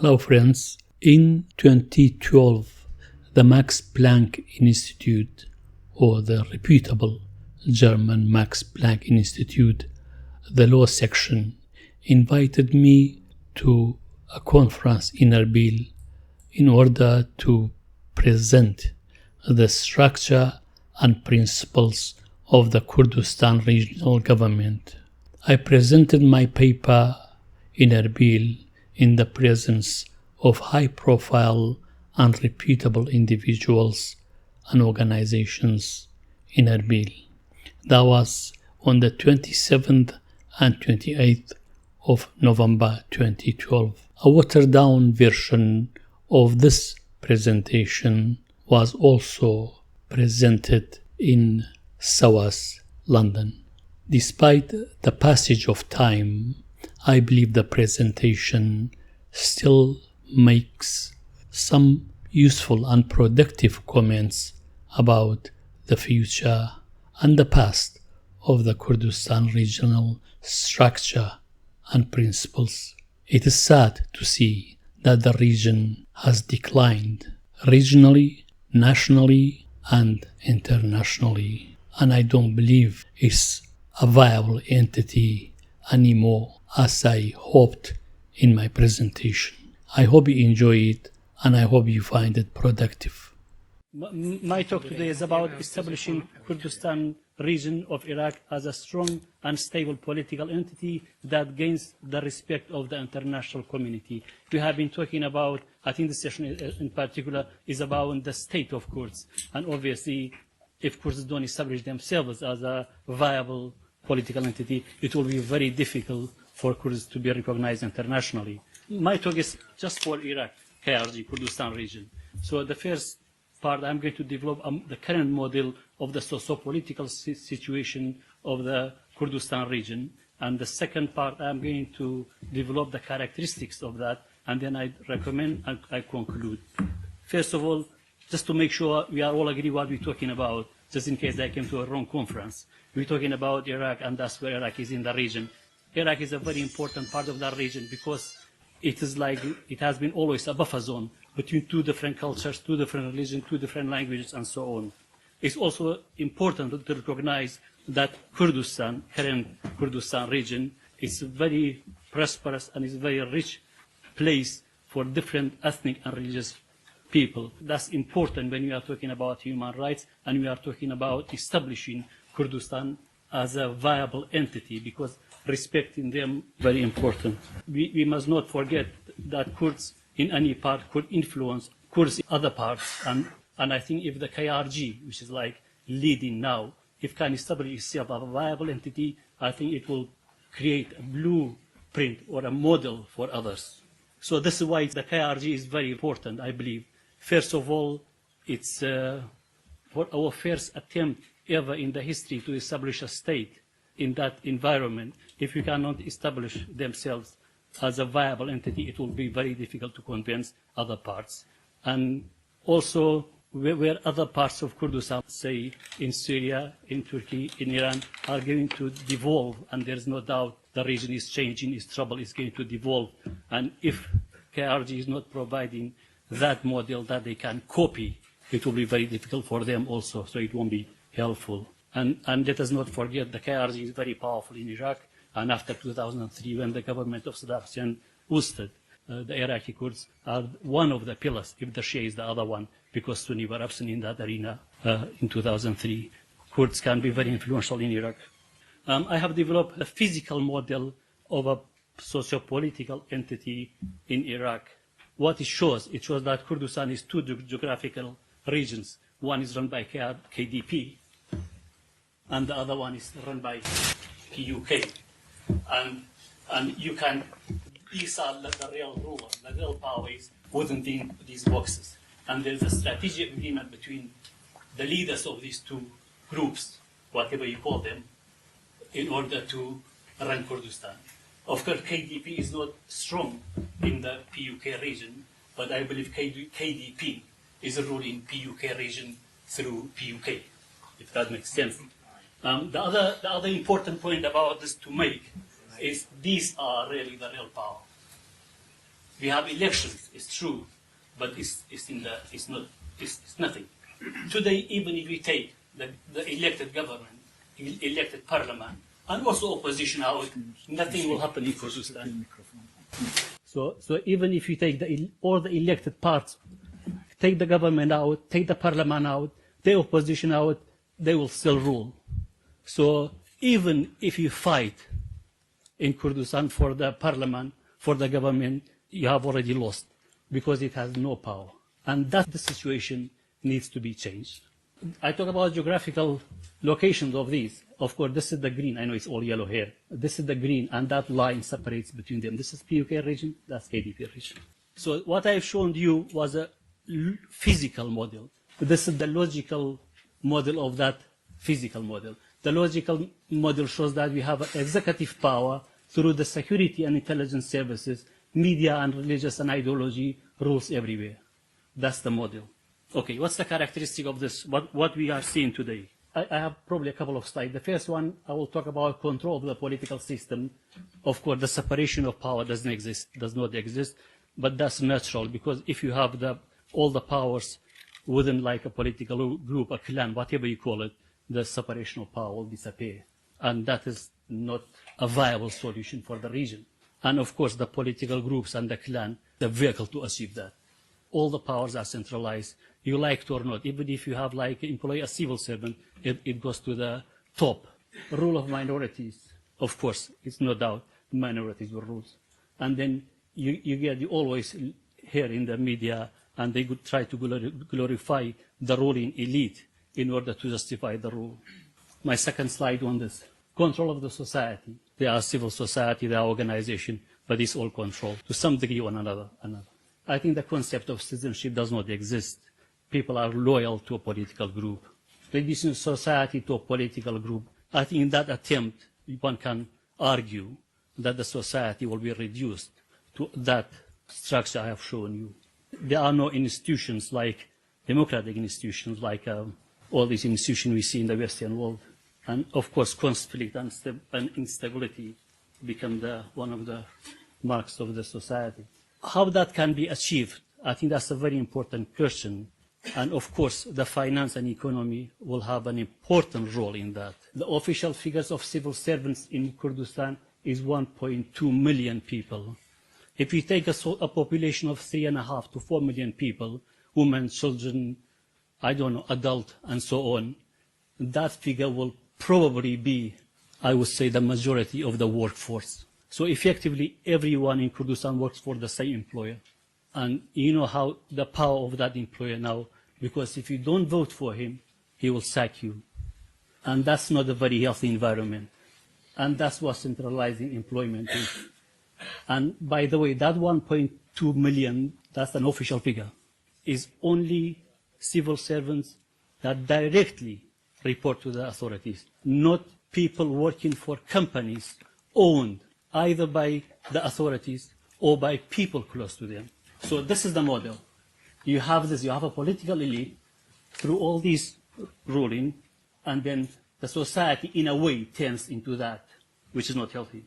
Hello friends, in 2012 the Max Planck Institute, or the reputable German Max Planck Institute, the law section, invited me to a conference in Erbil in order to present the structure and principles of the Kurdistan Regional Government. I presented my paper in Erbil in the presence of high-profile and reputable individuals and organizations in Erbil. That was on the 27th and 28th of November 2012. A watered-down version of this presentation was also presented in South London. Despite the passage of time, I believe the presentation still makes some useful and productive comments about the future and the past of the Kurdistan regional structure and principles. It is sad to see that the region has declined regionally, nationally, and internationally, and I don't believe it's a viable entity anymore as I hoped in my presentation. I hope you enjoy it and I hope you find it productive. My talk today is about establishing Kurdistan region of Iraq as a strong and stable political entity that gains the respect of the international community. We have been talking about, I think this session in particular is about the state of Kurds, and obviously if Kurds don't establish themselves as a viable political entity, it will be very difficult for Kurds to be recognized internationally. My talk is just for Iraq, KRG, Kurdistan region. So the first part, I'm going to develop the current model of the socio-political situation of the Kurdistan region. And the second part, I'm going to develop the characteristics of that, and then I recommend and I conclude. First of all, just to make sure we are all agree what we're talking about, just in case I came to a wrong conference. We're talking about Iraq, and that's where Iraq is in the region. Iraq is a very important part of that region because it is like it has been always a buffer zone between two different cultures, two different religions, two different languages, and so on. It's also important to recognize that Kurdistan, current Kurdistan region, is a very prosperous and is a very rich place for different ethnic and religious people. That's important when we are talking about human rights and we are talking about establishing Kurdistan as a viable entity, because respecting them very important. We must not forget that Kurds in any part could influence Kurds in other parts, and I think if the KRG, which is like leading now, if can establish itself as a viable entity, I think it will create a blueprint or a model for others. So this is why the KRG is very important, I believe. First of all, it's for our first attempt ever in the history to establish a state in that environment. If we cannot establish themselves as a viable entity, it will be very difficult to convince other parts. And also, where other parts of Kurdistan, say in Syria, in Turkey, in Iran, are going to devolve, and there's no doubt the region is changing, its trouble is going to devolve. And if KRG is not providing that model that they can copy, it will be very difficult for them also, so it won't be helpful. And let us not forget the KRG is very powerful in Iraq, and after 2003, when the government of Saddam Hussein ousted, the Iraqi Kurds are one of the pillars, if the Shia is the other one, because Sunni were absent in that arena in 2003. Kurds can be very influential in Iraq. I have developed a physical model of a socio-political entity in Iraq. What it shows that Kurdistan is two geographical regions. One is run by KDP, and the other one is run by PUK. And you can, these are the real rulers, the real powers within these boxes. And there's a strategic agreement between the leaders of these two groups, whatever you call them, in order to run Kurdistan. Of course, KDP is not strong in the PUK region, but I believe KDP is ruling PUK region through PUK, if that makes sense. The other important point about this to make is these are really the real power. We have elections, it's true, but it's nothing. Today, even if we take the elected government, elected parliament, and also opposition out, nothing will happen in Kurdistan. So even if you take all the elected parts, take the government out, take the parliament out, the opposition out, they will still rule. So even if you fight in Kurdistan for the parliament, for the government, you have already lost because it has no power. And that the situation needs to be changed. I talk about geographical locations of these. Of course, this is the green. I know it's all yellow here. This is the green, and that line separates between them. This is PUK region, that's KDP region. So what I've shown you was a physical model. This is the logical model of that physical model. The logical model shows that we have executive power through the security and intelligence services, media and religious and ideology rules everywhere. That's the model. Okay, what's the characteristic of this, what we are seeing today? I have probably a couple of slides. The first one, I will talk about control of the political system. Of course, the separation of power does not exist, but that's natural because if you have all the powers within like a political group, a clan, whatever you call it, the separation of power will disappear. And that is not a viable solution for the region. And of course, the political groups and the clan, the vehicle to achieve that. All the powers are centralized. You like it or not, even if you have like employ a civil servant, it goes to the top. Rule of minorities, of course, it's no doubt minorities will rule. And then you always hear in the media, and they could try to glorify the ruling elite in order to justify the rule. My second slide on this. Control of the society. They are civil society, they are organization, but it's all control to some degree or another. I think the concept of citizenship does not exist. People are loyal to a political group. Reducing society to a political group, I think in that attempt, one can argue that the society will be reduced to that structure I have shown you. There are no institutions like democratic institutions, like all these institutions we see in the Western world. And of course, conflict and instability become one of the marks of the society. How that can be achieved, I think that's a very important question. And of course, the finance and economy will have an important role in that. The official figures of civil servants in Kurdistan is 1.2 million people. If we take a population of 3.5 to 4 million people, women, children, I don't know, adult, and so on, that figure will probably be, I would say, the majority of the workforce. So effectively, everyone in Kurdistan works for the same employer. And you know how the power of that employer now, because if you don't vote for him, he will sack you. And that's not a very healthy environment. And that's what centralizing employment is. And by the way, that 1.2 million, that's an official figure, is only civil servants that directly report to the authorities, not people working for companies owned either by the authorities or by people close to them. So this is the model. You have this, you have a political elite through all these ruling, and then the society in a way turns into that, which is not healthy.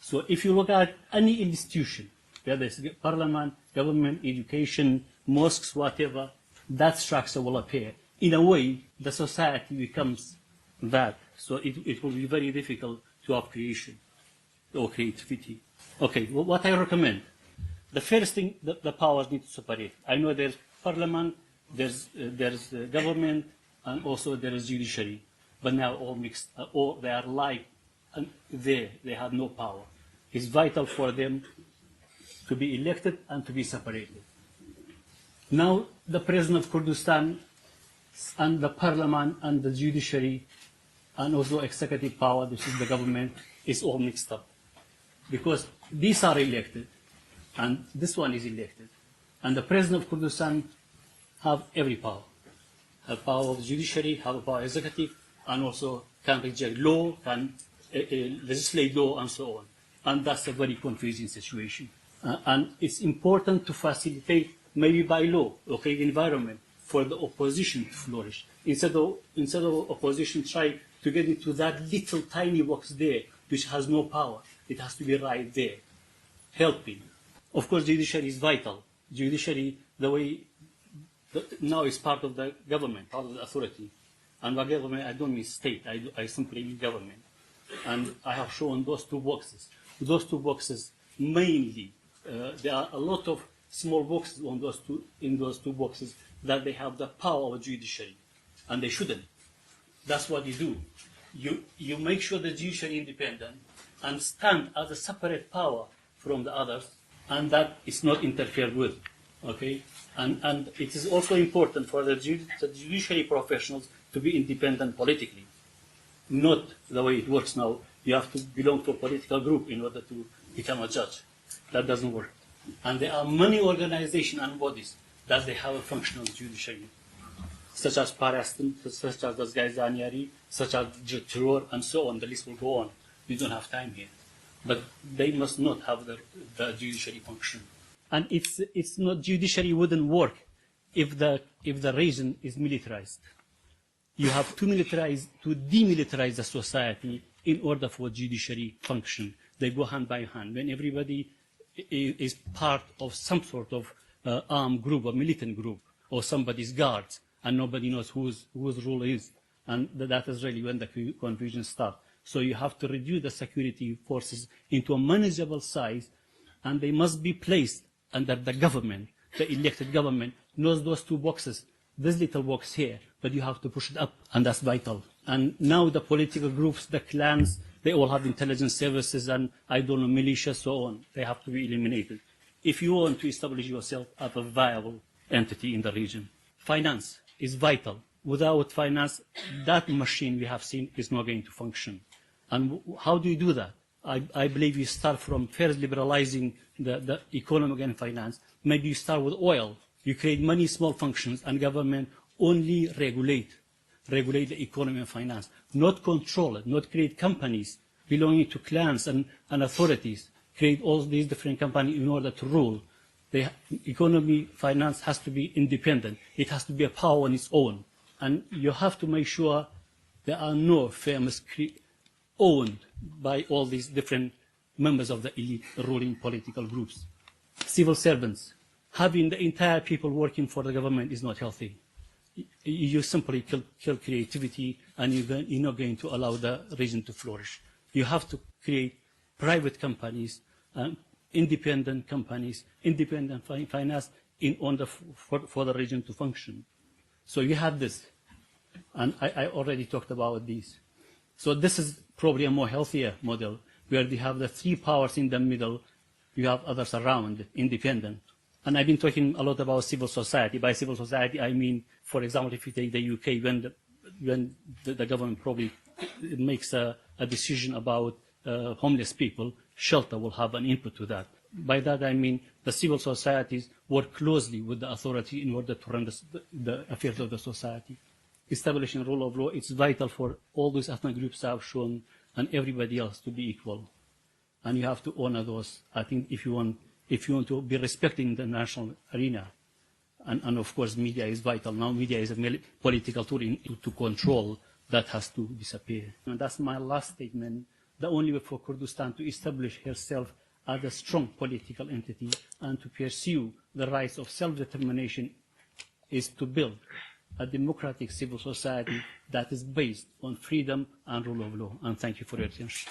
So if you look at any institution, whether it's parliament, government, education, mosques, whatever, that structure will appear. In a way, the society becomes that. So it will be very difficult to have creation or creativity. Okay, well, what I recommend, the first thing, the powers need to separate. I know there's parliament, there's government, and also there is judiciary, but now all mixed, or they are like there, they have no power. It's vital for them to be elected and to be separated. Now, the president of Kurdistan and the parliament and the judiciary and also executive power, which is the government, is all mixed up. Because these are elected, and this one is elected. And the president of Kurdistan have every power. Have power of judiciary, have a power executive, and also can reject law, can legislate law, and so on. And that's a very confusing situation. And it's important to facilitate, maybe by law, okay, environment for the opposition to flourish. Instead of opposition trying to get into that little tiny box there, which has no power, it has to be right there, helping. Of course, judiciary is vital. Judiciary, the way now is part of the government, part of the authority. And by government, I don't mean state, I simply mean government. And I have shown those two boxes. Those two boxes mainly, there are a lot of small boxes in those two boxes that they have the power of judiciary, and they shouldn't. That's what you do. You make sure the judiciary is independent and stand as a separate power from the others, and that is not interfered with. Okay, and it is also important for the judiciary professionals to be independent politically, not the way it works now. You have to belong to a political group in order to become a judge. That doesn't work. And there are many organizations and bodies that they have a functional judiciary, such as Parastan, such as Gaizaniari, such as Terror, and so on. The list will go on. We don't have time here. But they must not have the judiciary function. And it's not, judiciary wouldn't work if the region is militarized. You have to demilitarize the society in order for judiciary function. They go hand by hand. When everybody is part of some sort of armed group or militant group or somebody's guards, and nobody knows whose role is, and that is really when the confusion starts. So you have to reduce the security forces into a manageable size, and they must be placed under the government. The elected government knows those two boxes. This little box here, but you have to push it up, and that's vital. And now the political groups, the clans, they all have intelligence services and, I don't know, militia, so on. They have to be eliminated if you want to establish yourself as a viable entity in the region. Finance is vital. Without finance, that machine we have seen is not going to function. And how do you do that? I believe you start from first liberalizing the economic and finance. Maybe you start with oil. You create many small functions, and government only regulate the economy and finance, not control it, not create companies belonging to clans and authorities, create all these different companies in order to rule. The economy, finance has to be independent. It has to be a power on its own. And you have to make sure there are no firms owned by all these different members of the elite ruling political groups. Civil servants. Having the entire people working for the government is not healthy. You simply kill creativity, and you're not going to allow the region to flourish. You have to create private companies, independent companies, independent finance in order for the region to function. So you have this, and I already talked about these. So this is probably a more healthier model, where you have the three powers in the middle, you have others around, independent. And I've been talking a lot about civil society. By civil society, I mean, for example, if you take the UK, when the government probably makes a decision about homeless people, shelter will have an input to that. By that I mean the civil societies work closely with the authority in order to run the affairs of the society. Establishing rule of law, it's vital for all those ethnic groups I've shown and everybody else to be equal. And you have to honor those. I think if you want to be respected in the national arena, and of course media is vital. Now media is a political tool to control, that has to disappear. And that's my last statement. The only way for Kurdistan to establish herself as a strong political entity and to pursue the rights of self-determination is to build a democratic civil society that is based on freedom and rule of law. And thank you for your attention.